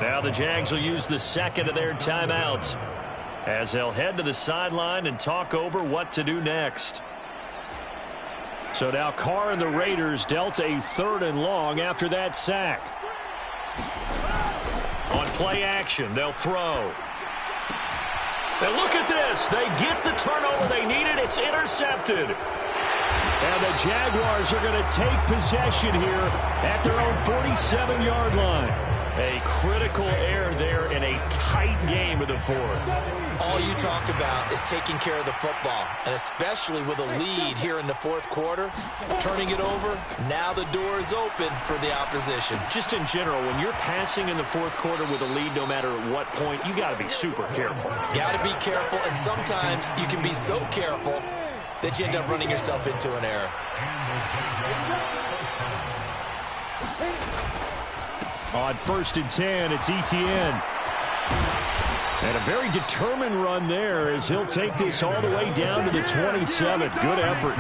Now the Jags will use the second of their timeouts as they'll head to the sideline and talk over what to do next. So now Carr and the Raiders dealt a 3rd and long after that sack. On play action, they'll throw. And look at this. They get the turnover they needed. It's intercepted. And the Jaguars are going to take possession here at their own 47-yard line. A critical error there in a tight game of the 4th. All you talk about is taking care of the football, and especially with a lead here in the 4th quarter, turning it over, now the door is open for the opposition. Just in general, when you're passing in the 4th quarter with a lead, no matter at what point, you got to be super careful. Got to be careful, and sometimes you can be so careful that you end up running yourself into an error. On 1st and 10, it's Etienne. And a very determined run there as he'll take this all the way down to the 27. Good effort.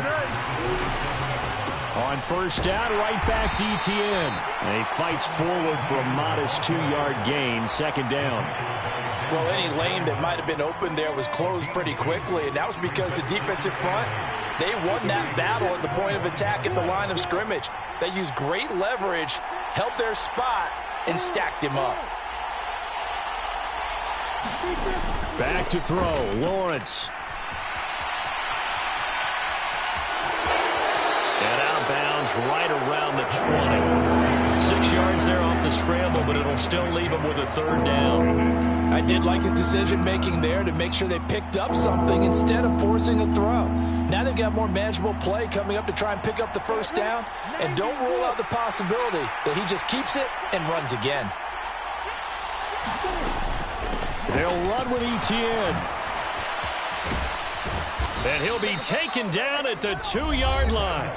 On 1st down, right back to Etienne. And he fights forward for a modest 2-yard gain, 2nd down. Well, any lane that might have been open there was closed pretty quickly, and that was because the defensive front, they won that battle at the point of attack at the line of scrimmage. They used great leverage, held their spot, and stacked him up. Back to throw, Lawrence. And out of bounds right around the 20. 6 yards there off the scramble, but it'll still leave him with a 3rd down. I did like his decision-making there to make sure they picked up something instead of forcing a throw. Now they've got more manageable play coming up to try and pick up the 1st down, and don't rule out the possibility that he just keeps it and runs again. They'll run with Etienne. And he'll be taken down at the 2-yard line.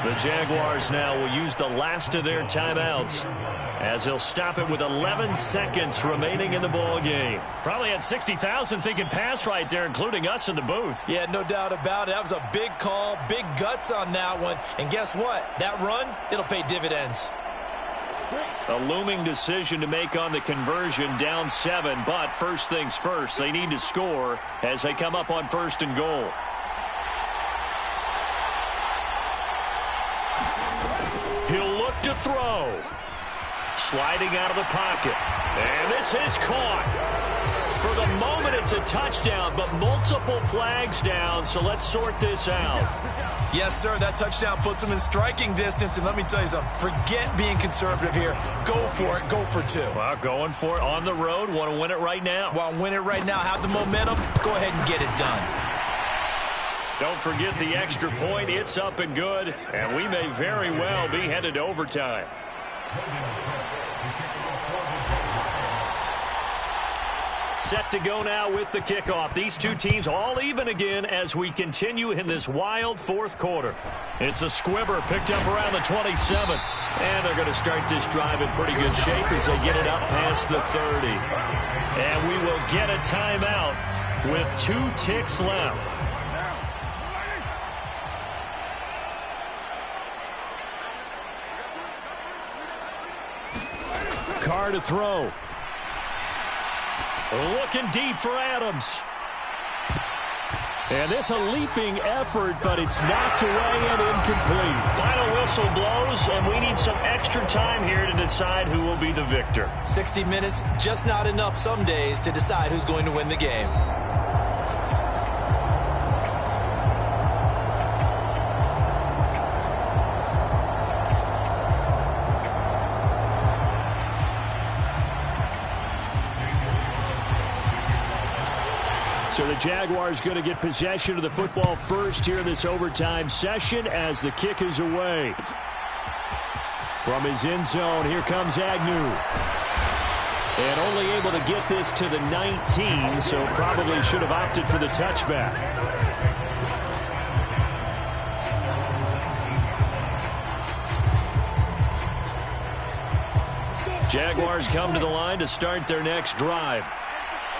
The Jaguars now will use the last of their timeouts as they'll stop it with 11 seconds remaining in the ball game. Probably had 60,000 thinking pass right there, including us in the booth. Yeah, no doubt about it. That was a big call, big guts on that one. And guess what? That run, it'll pay dividends. A looming decision to make on the conversion, down 7. But first things first, they need to score as they come up on 1st and goal. He'll look to throw. Sliding out of the pocket. And this is caught. For the moment, it's a touchdown, but multiple flags down, so let's sort this out. Yes, sir, that touchdown puts him in striking distance, and let me tell you something. Forget being conservative here. Go for it. Go for 2. Well, going for it on the road. Want to win it right now. Want to win it right now. Have the momentum. Go ahead and get it done. Don't forget the extra point. It's up and good, and we may very well be headed to overtime. Set to go now with the kickoff. These two teams all even again as we continue in this wild 4th quarter. It's a squibber picked up around the 27. And they're going to start this drive in pretty good shape as they get it up past the 30. And we will get a timeout with 2 ticks left. Carr to throw. Looking deep for Adams. And this a leaping effort, but it's knocked away and incomplete. Final whistle blows, and we need some extra time here to decide who will be the victor. 60 minutes, just not enough some days to decide who's going to win the game. So the Jaguars going to get possession of the football first here in this overtime session as the kick is away. From his end zone, here comes Agnew. And only able to get this to the 19, so probably should have opted for the touchback. Jaguars come to the line to start their next drive.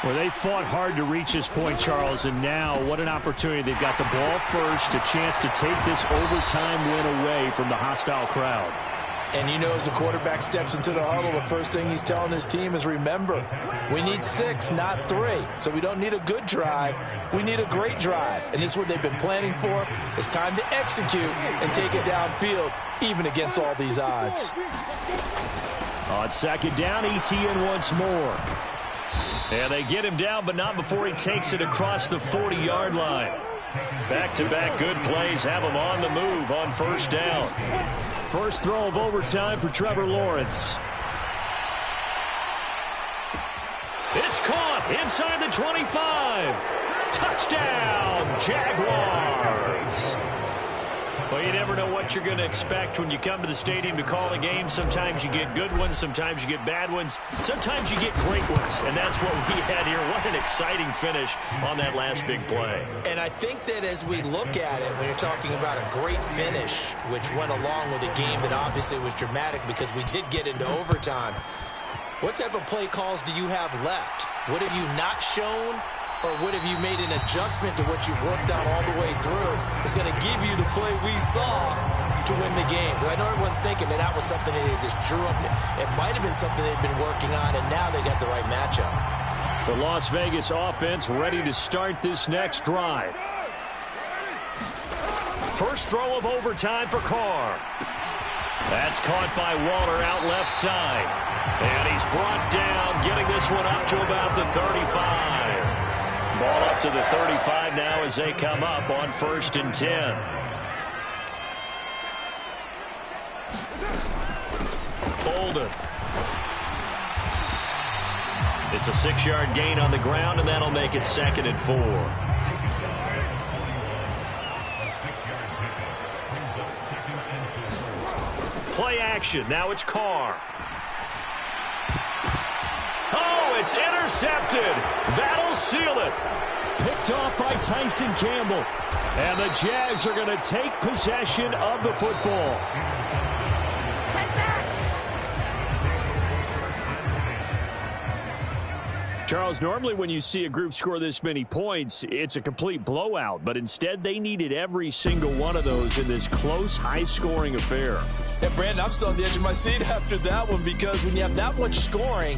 Well, they fought hard to reach this point, Charles, and now what an opportunity. They've got the ball first, a chance to take this overtime win away from the hostile crowd. And you know, as the quarterback steps into the huddle, the first thing he's telling his team is, remember, we need 6, not 3. So we don't need a good drive. We need a great drive. And this is what they've been planning for. It's time to execute and take it downfield, even against all these odds. On second down, ETN once more. And they get him down, but not before he takes it across the 40-yard line. Back-to-back good plays have him on the move on first down. First throw of overtime for Trevor Lawrence. It's caught inside the 25. Touchdown, Jaguars. Well, you never know what you're going to expect when you come to the stadium to call a game. Sometimes you get good ones. Sometimes you get bad ones. Sometimes you get great ones. And that's what we had here. What an exciting finish on that last big play. And I think that as we look at it, when you're talking about a great finish, which went along with a game that obviously was dramatic because we did get into overtime, what type of play calls do you have left? What have you not shown? Or what have you made an adjustment to what you've worked out all the way through? It's going to give you the play we saw to win the game. Because I know everyone's thinking that was something that they just drew up. It might have been something they've been working on, and now they got the right matchup. The Las Vegas offense ready to start this next drive. First throw of overtime for Carr. That's caught by Waller out left side. And he's brought down, getting this one up to about the 35. Ball up to the 35 now as they come up on 1st and 10. Bolden. It's a 6-yard gain on the ground, and that'll make it 2nd and 4. Play action. Now it's Carr. It's intercepted. That'll seal it. Picked off by Tyson Campbell. And the Jags are going to take possession of the football. Charles, normally when you see a group score this many points, it's a complete blowout. But instead, they needed every single one of those in this close, high-scoring affair. Yeah, Brandon, I'm still on the edge of my seat after that one because when you have that much scoring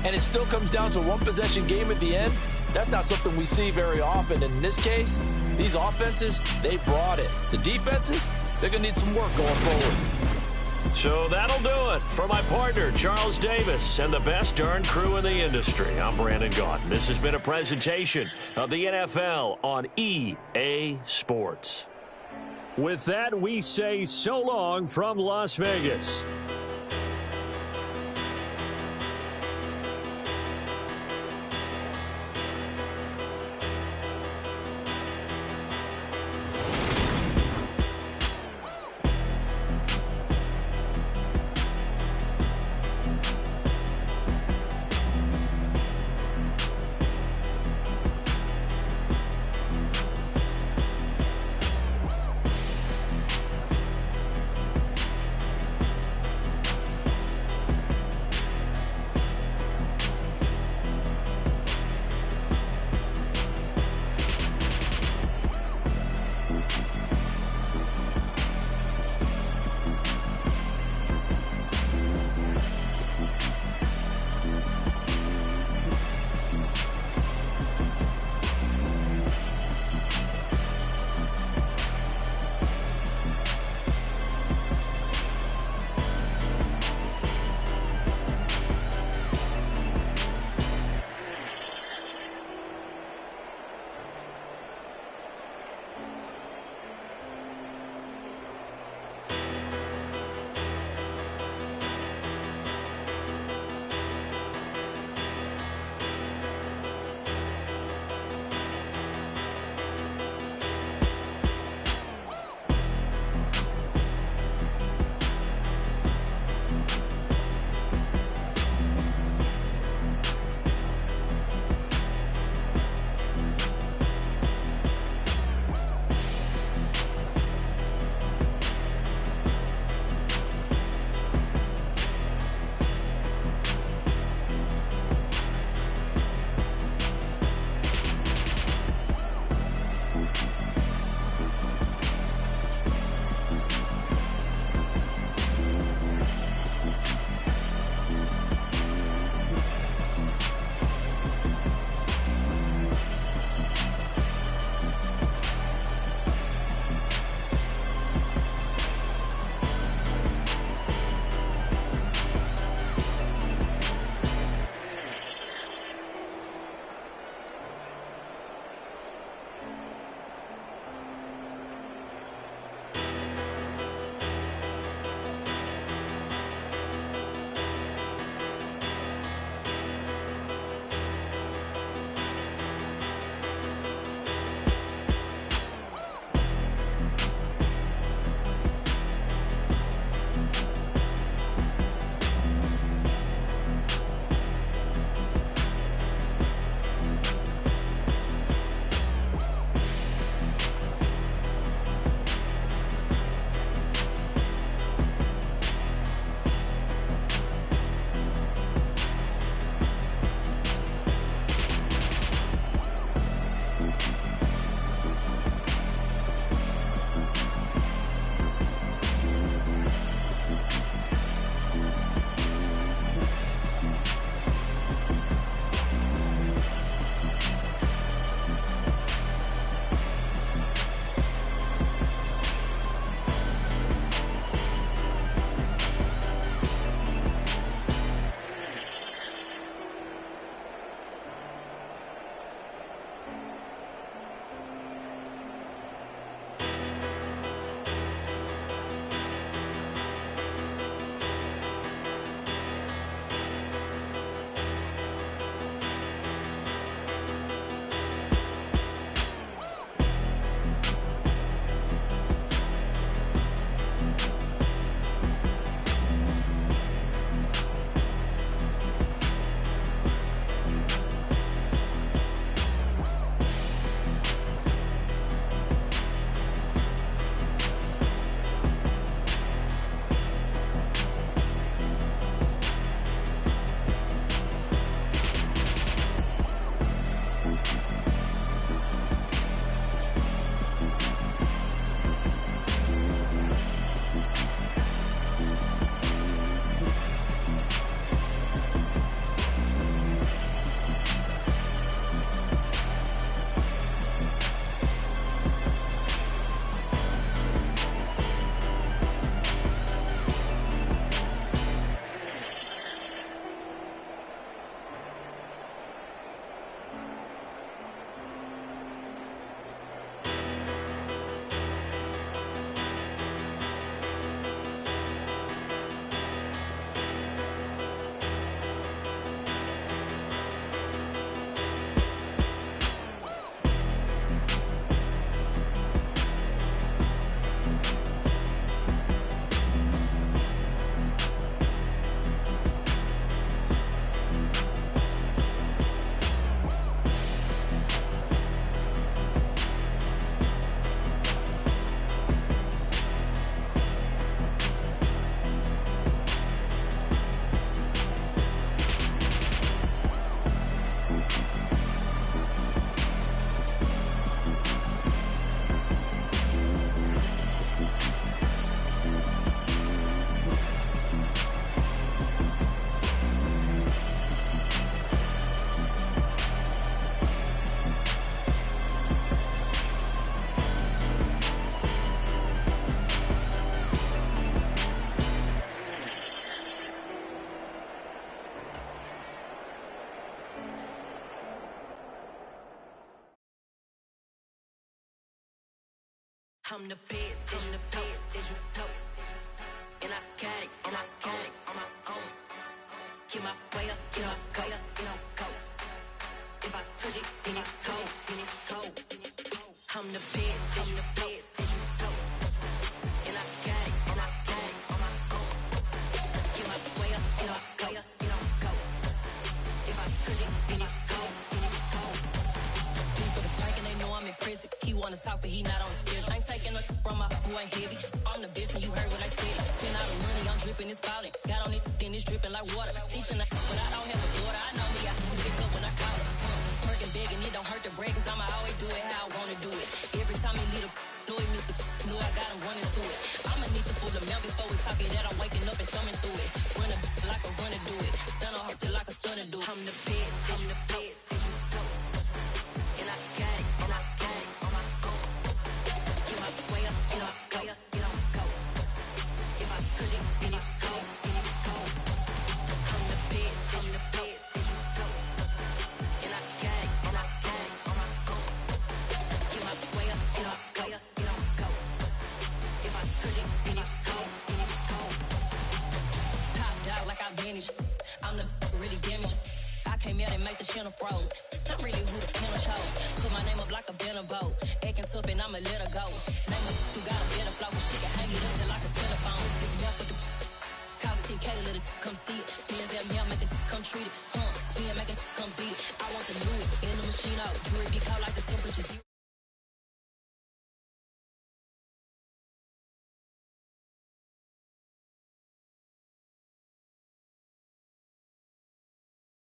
and it still comes down to a one-possession game at the end, that's not something we see very often. And in this case, these offenses, they brought it. The defenses, they're going to need some work going forward. So that'll do it for my partner, Charles Davis, and the best darn crew in the industry. I'm Brandon Gaudin. This has been a presentation of the NFL on EA Sports. With that, we say so long from Las Vegas. I'm the best, and the best, and you know. And I got it, and I got it on my own. Get my way up, get my go, you know, go. If I touch it, then it's cold, then it's cold. I'm the best, and the best, and you know. And I got it, and I got it on my own. Get my way up, get my go, you know, go. If I touch it, then it's cold, then it's cold. People the bank and they know I'm in prison. He wanna talk, but he not on the schedule. I ain't taking a from my boy ain't heavy. I'm the best and you heard what I said. Spend all the money, I'm dripping, it's falling. Got on it, then it's dripping like water. Teaching the but I don't have a daughter. I know me, I pick up when I call her. Working big and it don't hurt the break, cause I'ma always do it how I wanna do it. Every time he lead a know he missed the know I got him running to it. I'ma need the full amount before we talk it that I'm waking up and thumbing through it. Run a like a runner do it. Stun on her till like a stunner do it. I'm the best, and the best, and you know. And I got it, and I got it on my own. Get my way up, get my go, you know, go. If I touch it, then it's cold, then it's cold. I'm the best, and the best, and you know. And I got it, and I got it on my own. Get my way up, get my go, you know, go. If I touch it, then it's cold, then it's cold. Top dog like I manage. I'm the really damaged. I came out and make the channel froze. Not really who the panel chose. Put my name up like a banner boat. Acting tough and I'ma let her go. Name her who got a better flow. She can hang it up till like a telephone. Sticking up with the cost 10K to let it come see it. Hands at me, I make it come treat it. Spin, make it come beat it. I want the new in the machine out. Jewelry be caught like the